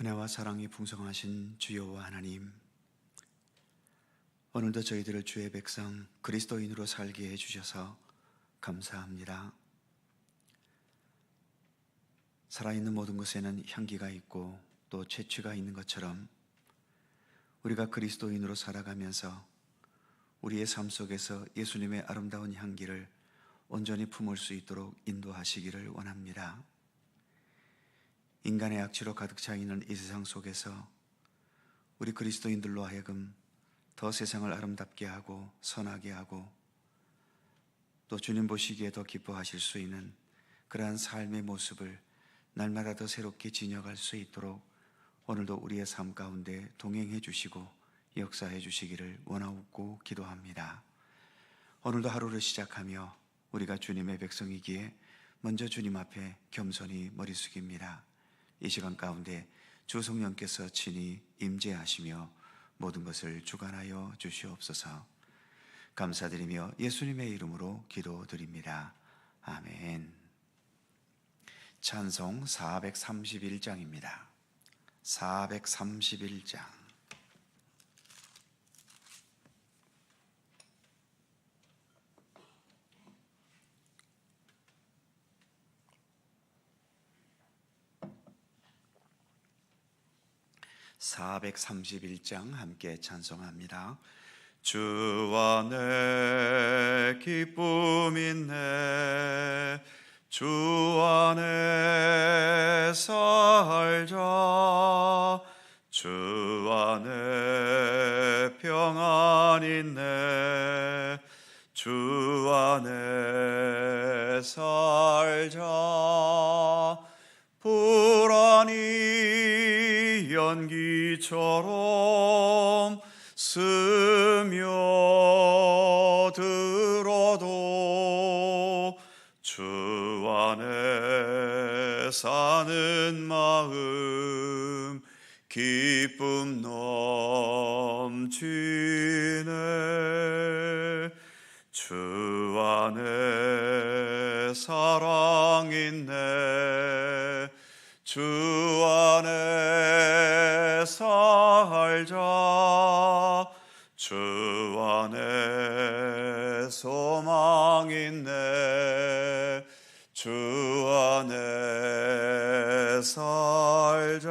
은혜와 사랑이 풍성하신 주여와 하나님, 오늘도 저희들을 주의 백성 그리스도인으로 살게 해주셔서 감사합니다. 살아있는 모든 것에는 향기가 있고 또 채취가 있는 것처럼 우리가 그리스도인으로 살아가면서 우리의 삶 속에서 예수님의 아름다운 향기를 온전히 품을 수 있도록 인도하시기를 원합니다. 인간의 악취로 가득 차 있는 이 세상 속에서 우리 그리스도인들로 하여금 더 세상을 아름답게 하고 선하게 하고 또 주님 보시기에 더 기뻐하실 수 있는 그러한 삶의 모습을 날마다 더 새롭게 지녀갈 수 있도록 오늘도 우리의 삶 가운데 동행해 주시고 역사해 주시기를 원하고 기도합니다. 오늘도 하루를 시작하며 우리가 주님의 백성이기에 먼저 주님 앞에 겸손히 머리 숙입니다. 이 시간 가운데 주 성령께서 친히 임재하시며 모든 것을 주관하여 주시옵소서. 감사드리며 예수님의 이름으로 기도드립니다. 아멘. 찬송 431장입니다. 431장. 함께 찬송합니다. 주 안에 기쁨 있네, 주 안에 살자, 주 안에 평안 있네, 주 안에 살자. 불안이 연기처럼 스며들어도 주 안에 사는 마음 기쁨 넘치네. 주 안에 사랑 있네, 주 안에 살자, 주 안에 소망 있네, 주 안에 살자.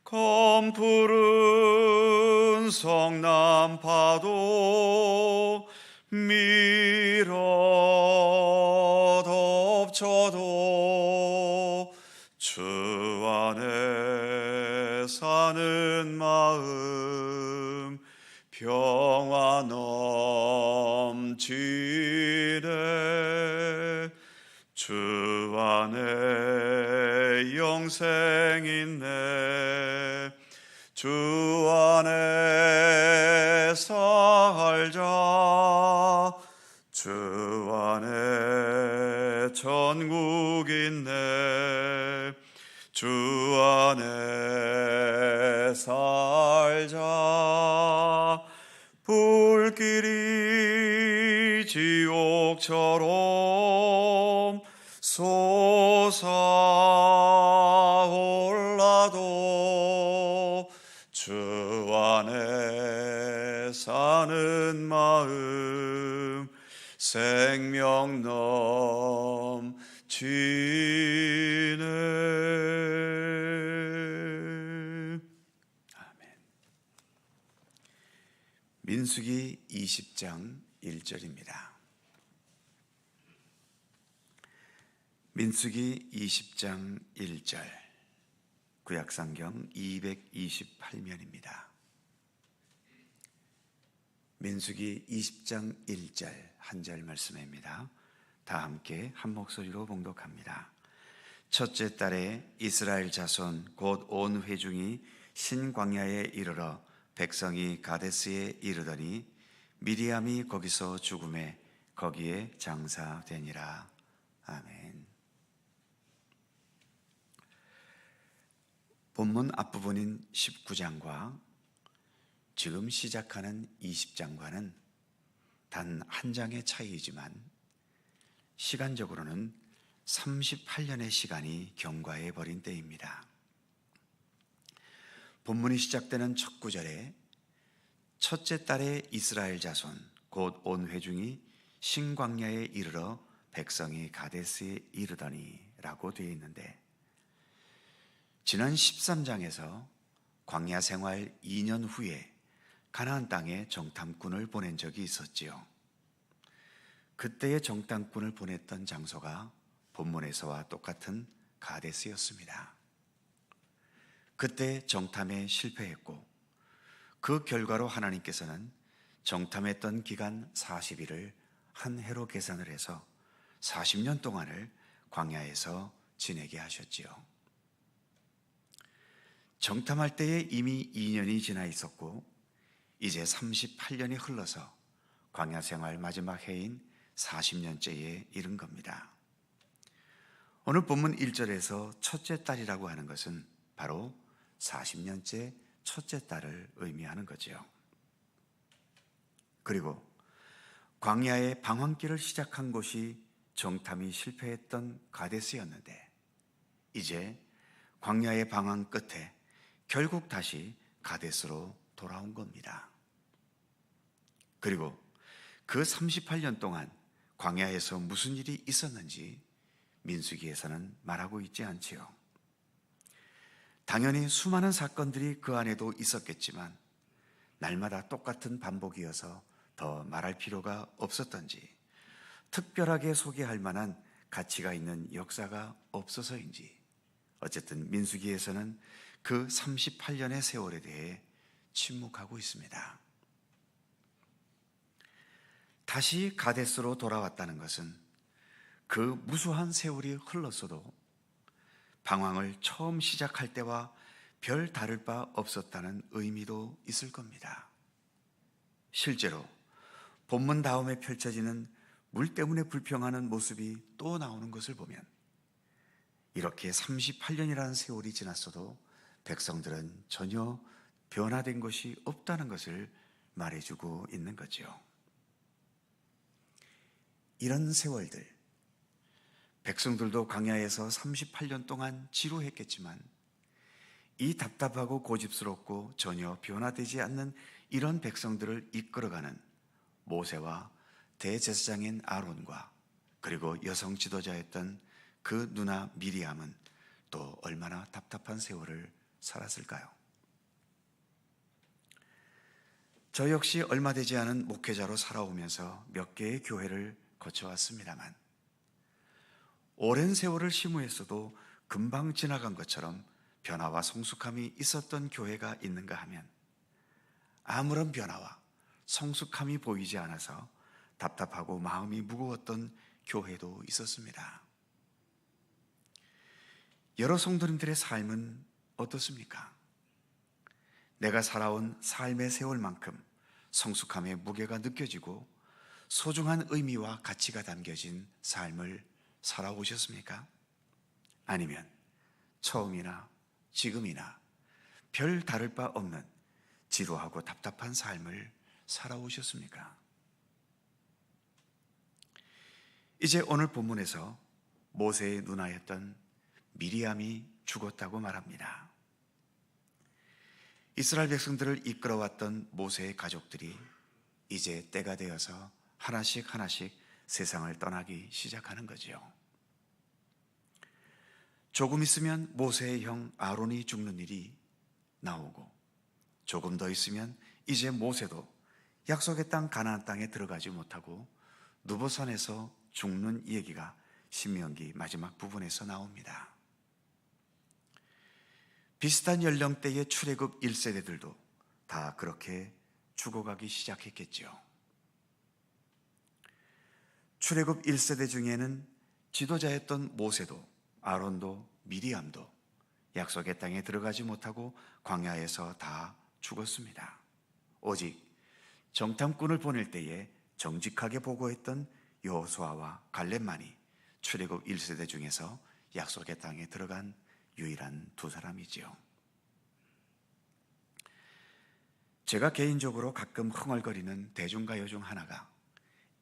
검푸른 성남파도 밀어 덮쳐도 주 안에 사는 마음 평안 넘치네. 주 안에 영생 있네, 주 안에 살자, 주 안에 천국 있네, 주 안에 살자. 불길이 지옥처럼 솟아올라도 주 안에 사는 마음 생명 넘치네. 아멘. 민수기 20장 1절입니다. 민수기 20장 1절, 구약성경 228면입니다. 민수기 20장 1절 한 절 말씀입니다. 다 함께 한 목소리로 봉독합니다. 첫째 달에 이스라엘 자손 곧 온 회중이 신광야에 이르러 백성이 가데스에 이르더니 미리암이 거기서 죽음에 거기에 장사되니라. 아멘. 본문 앞부분인 19장과 지금 시작하는 20장과는 단 한 장의 차이이지만 시간적으로는 38년의 시간이 경과해 버린 때입니다. 본문이 시작되는 첫 구절에 첫째 달의 이스라엘 자손 곧 온 회중이 신광야에 이르러 백성이 가데스에 이르더니 라고 되어 있는데, 지난 13장에서 광야 생활 2년 후에 가나안 땅에 정탐꾼을 보낸 적이 있었지요. 그때의 정탐꾼을 보냈던 장소가 본문에서와 똑같은 가데스였습니다. 그때 정탐에 실패했고 그 결과로 하나님께서는 정탐했던 기간 40일을 한 해로 계산을 해서 40년 동안을 광야에서 지내게 하셨지요. 정탐할 때에 이미 2년이 지나 있었고 이제 38년이 흘러서 광야 생활 마지막 해인 40년째에 이른 겁니다. 오늘 본문 1절에서 첫째 딸이라고 하는 것은 바로 40년째 첫째 딸을 의미하는 거지요. 그리고 광야의 방황길을 시작한 곳이 정탐이 실패했던 가데스였는데, 이제 광야의 방황 끝에 결국 다시 가데스로 돌아온 겁니다. 그리고 그 38년 동안 광야에서 무슨 일이 있었는지 민수기에서는 말하고 있지 않지요. 당연히 수많은 사건들이 그 안에도 있었겠지만 날마다 똑같은 반복이어서 더 말할 필요가 없었던지, 특별하게 소개할 만한 가치가 있는 역사가 없어서인지, 어쨌든 민수기에서는 그 38년의 세월에 대해 침묵하고 있습니다. 다시 가데스로 돌아왔다는 것은 그 무수한 세월이 흘렀어도 방황을 처음 시작할 때와 별 다를 바 없었다는 의미도 있을 겁니다. 실제로 본문 다음에 펼쳐지는 물 때문에 불평하는 모습이 또 나오는 것을 보면 이렇게 38년이라는 세월이 지났어도 백성들은 전혀 변화된 것이 없다는 것을 말해주고 있는 거죠. 이런 세월들, 백성들도 광야에서 38년 동안 지루했겠지만 이 답답하고 고집스럽고 전혀 변화되지 않는 이런 백성들을 이끌어가는 모세와 대제사장인 아론과 그리고 여성 지도자였던 그 누나 미리암은 또 얼마나 답답한 세월을 살았을까요? 저 역시 얼마 되지 않은 목회자로 살아오면서 몇 개의 교회를 거쳐왔습니다만 오랜 세월을 심우했어도 금방 지나간 것처럼 변화와 성숙함이 있었던 교회가 있는가 하면 아무런 변화와 성숙함이 보이지 않아서 답답하고 마음이 무거웠던 교회도 있었습니다. 여러 성도님들의 삶은 어떻습니까? 내가 살아온 삶의 세월만큼 성숙함의 무게가 느껴지고 소중한 의미와 가치가 담겨진 삶을 살아오셨습니까? 아니면 처음이나 지금이나 별 다를 바 없는 지루하고 답답한 삶을 살아오셨습니까? 이제 오늘 본문에서 모세의 누나였던 미리암이 죽었다고 말합니다. 이스라엘 백성들을 이끌어왔던 모세의 가족들이 이제 때가 되어서 하나씩 하나씩 세상을 떠나기 시작하는 거지요. 조금 있으면 모세의 형 아론이 죽는 일이 나오고, 조금 더 있으면 이제 모세도 약속의 땅 가나안 땅에 들어가지 못하고 누보산에서 죽는 얘기가 신명기 마지막 부분에서 나옵니다. 비슷한 연령대의 출애굽 1세대들도 다 그렇게 죽어가기 시작했겠지요. 출애굽 1세대 중에는 지도자였던 모세도 아론도 미리암도 약속의 땅에 들어가지 못하고 광야에서 다 죽었습니다. 오직 정탐꾼을 보낼 때에 정직하게 보고했던 여호수아와 갈렙만이 출애굽 1세대 중에서 약속의 땅에 들어간 유일한 두 사람이지요. 제가 개인적으로 가끔 흥얼거리는 대중가요 중 하나가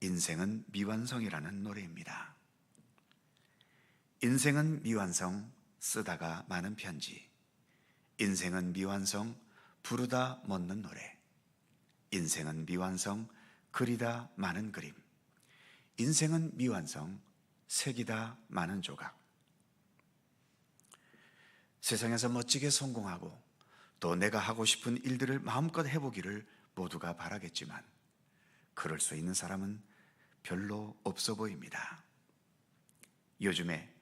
인생은 미완성이라는 노래입니다. 인생은 미완성, 쓰다가 많은 편지. 인생은 미완성, 부르다 멎는 노래. 인생은 미완성, 그리다 많은 그림. 인생은 미완성, 색이다 많은 조각. 세상에서 멋지게 성공하고 또 내가 하고 싶은 일들을 마음껏 해보기를 모두가 바라겠지만 그럴 수 있는 사람은 별로 없어 보입니다. 요즘에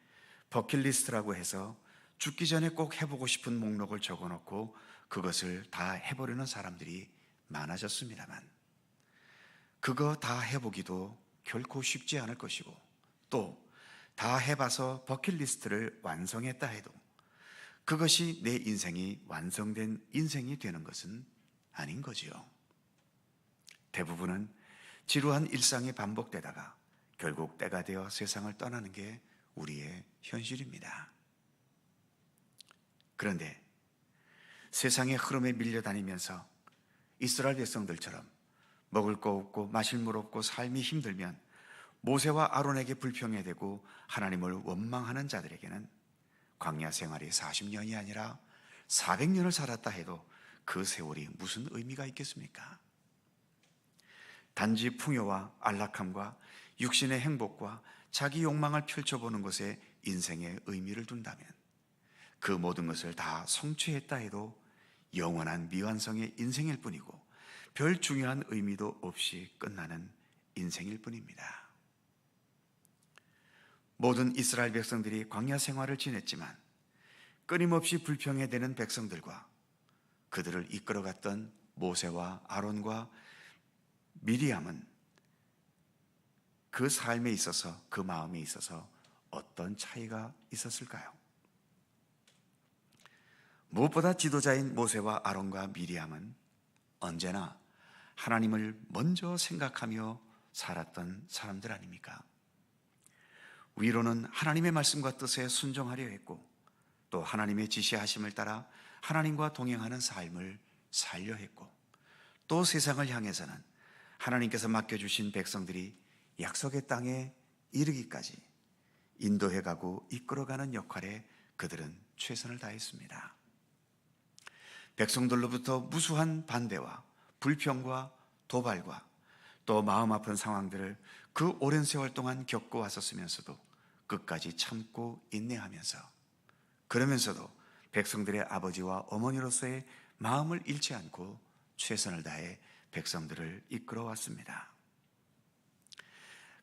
버킷리스트라고 해서 죽기 전에 꼭 해보고 싶은 목록을 적어놓고 그것을 다 해보려는 사람들이 많아졌습니다만 그거 다 해보기도 결코 쉽지 않을 것이고 또 다 해봐서 버킷리스트를 완성했다 해도 그것이 내 인생이 완성된 인생이 되는 것은 아닌 거지요. 대부분은 지루한 일상이 반복되다가 결국 때가 되어 세상을 떠나는 게 우리의 현실입니다. 그런데 세상의 흐름에 밀려다니면서 이스라엘 백성들처럼 먹을 거 없고 마실 물 없고 삶이 힘들면 모세와 아론에게 불평해대고 하나님을 원망하는 자들에게는 광야 생활이 40년이 아니라 400년을 살았다 해도 그 세월이 무슨 의미가 있겠습니까? 단지 풍요와 안락함과 육신의 행복과 자기 욕망을 펼쳐보는 것에 인생의 의미를 둔다면 그 모든 것을 다 성취했다 해도 영원한 미완성의 인생일 뿐이고 별 중요한 의미도 없이 끝나는 인생일 뿐입니다. 모든 이스라엘 백성들이 광야 생활을 지냈지만 끊임없이 불평해대는 백성들과 그들을 이끌어갔던 모세와 아론과 미리암은 그 삶에 있어서 그 마음에 있어서 어떤 차이가 있었을까요? 무엇보다 지도자인 모세와 아론과 미리암은 언제나 하나님을 먼저 생각하며 살았던 사람들 아닙니까? 위로는 하나님의 말씀과 뜻에 순종하려 했고 또 하나님의 지시하심을 따라 하나님과 동행하는 삶을 살려 했고 또 세상을 향해서는 하나님께서 맡겨주신 백성들이 약속의 땅에 이르기까지 인도해가고 이끌어가는 역할에 그들은 최선을 다했습니다. 백성들로부터 무수한 반대와 불평과 도발과 또 마음 아픈 상황들을 그 오랜 세월 동안 겪고 왔었으면서도 끝까지 참고 인내하면서 그러면서도 백성들의 아버지와 어머니로서의 마음을 잃지 않고 최선을 다해 백성들을 이끌어 왔습니다.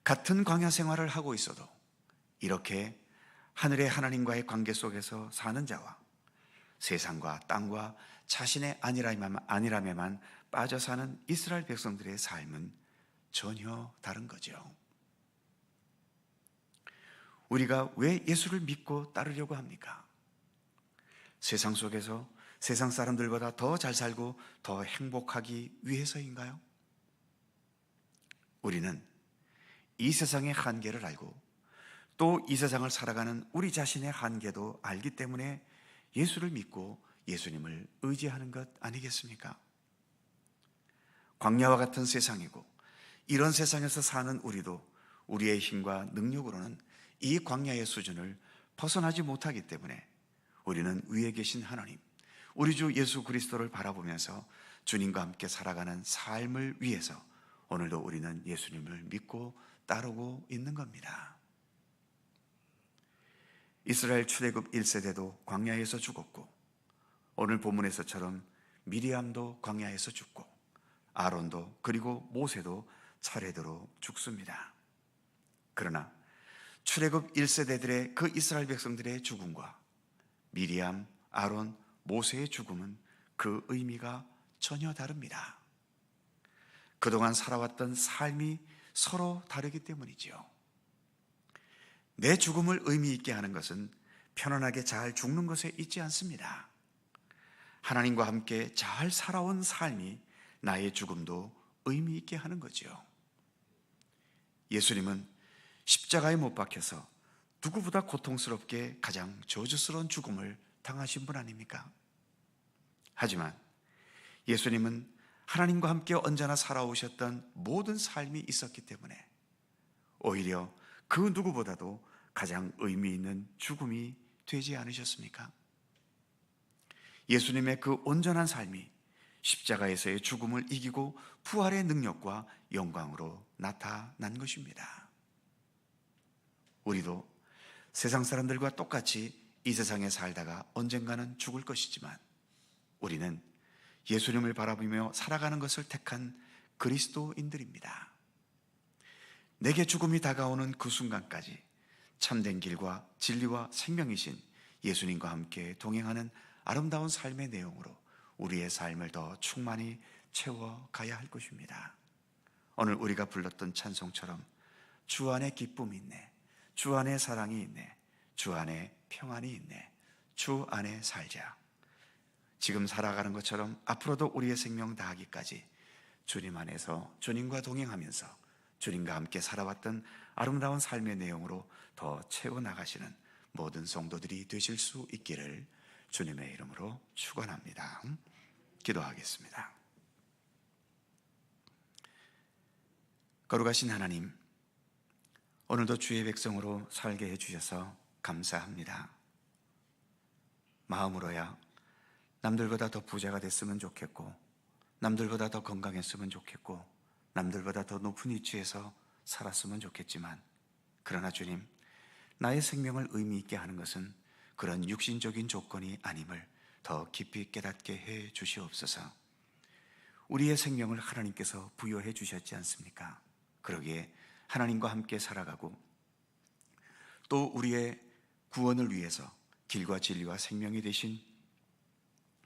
같은 광야 생활을 하고 있어도 이렇게 하늘의 하나님과의 관계 속에서 사는 자와 세상과 땅과 자신의 안일함에만 빠져 사는 이스라엘 백성들의 삶은 전혀 다른 거죠. 우리가 왜 예수를 믿고 따르려고 합니까? 세상 속에서 세상 사람들보다 더 잘 살고 더 행복하기 위해서인가요? 우리는 이 세상의 한계를 알고 또 이 세상을 살아가는 우리 자신의 한계도 알기 때문에 예수를 믿고 예수님을 의지하는 것 아니겠습니까? 광야와 같은 세상이고 이런 세상에서 사는 우리도 우리의 힘과 능력으로는 이 광야의 수준을 벗어나지 못하기 때문에 우리는 위에 계신 하나님, 우리 주 예수 그리스도를 바라보면서 주님과 함께 살아가는 삶을 위해서 오늘도 우리는 예수님을 믿고 따르고 있는 겁니다. 이스라엘 출애굽 1세대도 광야에서 죽었고 오늘 본문에서처럼 미리암도 광야에서 죽고 아론도 그리고 모세도 차례대로 죽습니다. 그러나 출애굽 1세대들의 그 이스라엘 백성들의 죽음과 미리암, 아론, 모세의 죽음은 그 의미가 전혀 다릅니다. 그동안 살아왔던 삶이 서로 다르기 때문이지요. 내 죽음을 의미 있게 하는 것은 편안하게 잘 죽는 것에 있지 않습니다. 하나님과 함께 잘 살아온 삶이 나의 죽음도 의미 있게 하는 거지요. 예수님은 십자가에 못 박혀서 누구보다 고통스럽게 가장 저주스러운 죽음을 당하신 분 아닙니까? 하지만 예수님은 하나님과 함께 언제나 살아오셨던 모든 삶이 있었기 때문에 오히려 그 누구보다도 가장 의미 있는 죽음이 되지 않으셨습니까? 예수님의 그 온전한 삶이 십자가에서의 죽음을 이기고 부활의 능력과 영광으로 나타난 것입니다. 우리도 세상 사람들과 똑같이 이 세상에 살다가 언젠가는 죽을 것이지만 우리는 예수님을 바라보며 살아가는 것을 택한 그리스도인들입니다. 내게 죽음이 다가오는 그 순간까지 참된 길과 진리와 생명이신 예수님과 함께 동행하는 아름다운 삶의 내용으로 우리의 삶을 더 충만히 채워가야 할 것입니다. 오늘 우리가 불렀던 찬송처럼 주 안에 기쁨이 있네, 주 안에 사랑이 있네, 주 안에 평안이 있네, 주 안에 살자. 지금 살아가는 것처럼 앞으로도 우리의 생명 다하기까지 주님 안에서 주님과 동행하면서 주님과 함께 살아왔던 아름다운 삶의 내용으로 더 채워나가시는 모든 성도들이 되실 수 있기를 주님의 이름으로 축원합니다. 기도하겠습니다. 거룩하신 하나님, 오늘도 주의 백성으로 살게 해주셔서 감사합니다. 마음으로야 남들보다 더 부자가 됐으면 좋겠고, 남들보다 더 건강했으면 좋겠고, 남들보다 더 높은 위치에서 살았으면 좋겠지만, 그러나 주님, 나의 생명을 의미 있게 하는 것은 그런 육신적인 조건이 아님을 더 깊이 깨닫게 해 주시옵소서. 우리의 생명을 하나님께서 부여해 주셨지 않습니까? 그러기에 하나님과 함께 살아가고 또 우리의 구원을 위해서 길과 진리와 생명이 되신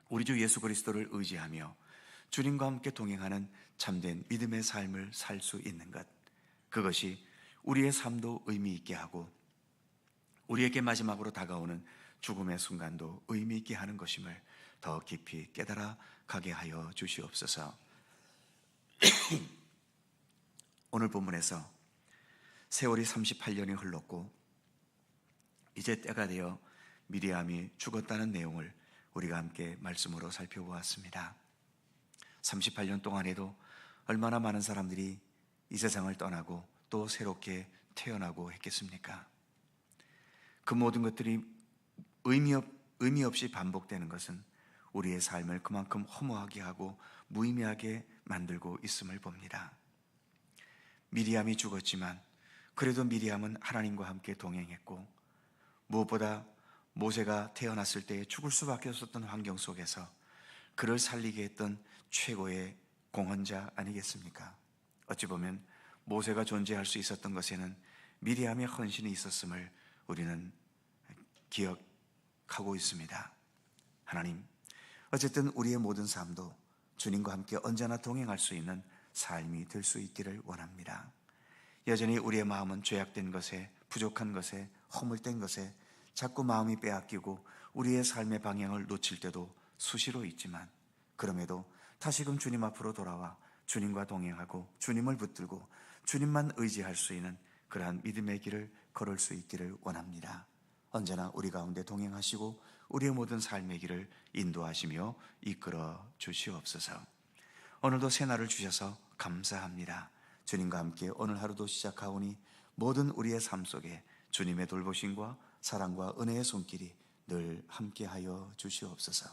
우리 주 예수 그리스도를 의지하며 주님과 함께 동행하는 참된 믿음의 삶을 살 수 있는 것, 그것이 우리의 삶도 의미 있게 하고 우리에게 마지막으로 다가오는 죽음의 순간도 의미 있게 하는 것임을 더 깊이 깨달아 가게 하여 주시옵소서. 오늘 본문에서 세월이 38년이 흘렀고 이제 때가 되어 미리암이 죽었다는 내용을 우리가 함께 말씀으로 살펴보았습니다. 38년 동안에도 얼마나 많은 사람들이 이 세상을 떠나고 또 새롭게 태어나고 했겠습니까? 그 모든 것들이 의미 없이 반복되는 것은 우리의 삶을 그만큼 허무하게 하고 무의미하게 만들고 있음을 봅니다. 미리암이 죽었지만 그래도 미리암은 하나님과 함께 동행했고, 무엇보다 모세가 태어났을 때 죽을 수밖에 없었던 환경 속에서 그를 살리게 했던 최고의 공헌자 아니겠습니까? 어찌 보면 모세가 존재할 수 있었던 것에는 미리암의 헌신이 있었음을 우리는 기억하고 있습니다. 하나님, 어쨌든 우리의 모든 삶도 주님과 함께 언제나 동행할 수 있는 삶이 될 수 있기를 원합니다. 여전히 우리의 마음은 죄악된 것에, 부족한 것에, 허물된 것에 자꾸 마음이 빼앗기고 우리의 삶의 방향을 놓칠 때도 수시로 있지만, 그럼에도 다시금 주님 앞으로 돌아와 주님과 동행하고 주님을 붙들고 주님만 의지할 수 있는 그러한 믿음의 길을 걸을 수 있기를 원합니다. 언제나 우리 가운데 동행하시고 우리의 모든 삶의 길을 인도하시며 이끌어 주시옵소서. 오늘도 새날을 주셔서 감사합니다. 주님과 함께 오늘 하루도 시작하오니 모든 우리의 삶 속에 주님의 돌보심과 사랑과 은혜의 손길이 늘 함께하여 주시옵소서.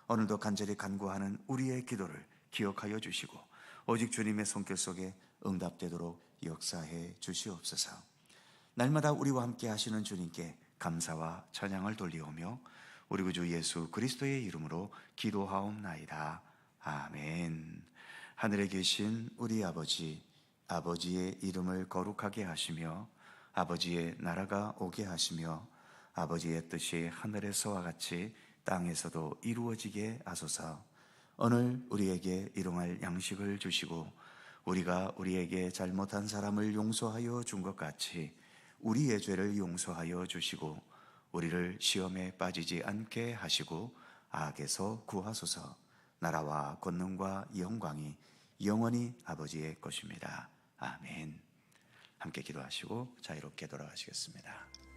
오늘도 간절히 간구하는 우리의 기도를 기억하여 주시고 오직 주님의 손길 속에 응답되도록 역사해 주시옵소서. 날마다 우리와 함께 하시는 주님께 감사와 찬양을 돌리오며 우리 구주 예수 그리스도의 이름으로 기도하옵나이다. 아멘. 하늘에 계신 우리 아버지, 아버지의 이름을 거룩하게 하시며 아버지의 나라가 오게 하시며 아버지의 뜻이 하늘에서와 같이 땅에서도 이루어지게 하소서. 오늘 우리에게 일용할 양식을 주시고 우리가 우리에게 잘못한 사람을 용서하여 준 것 같이 우리의 죄를 용서하여 주시고 우리를 시험에 빠지지 않게 하시고 악에서 구하소서. 나라와 권능과 영광이 영원히 아버지의 것입니다. 아멘. 함께 기도하시고 자유롭게 돌아가시겠습니다.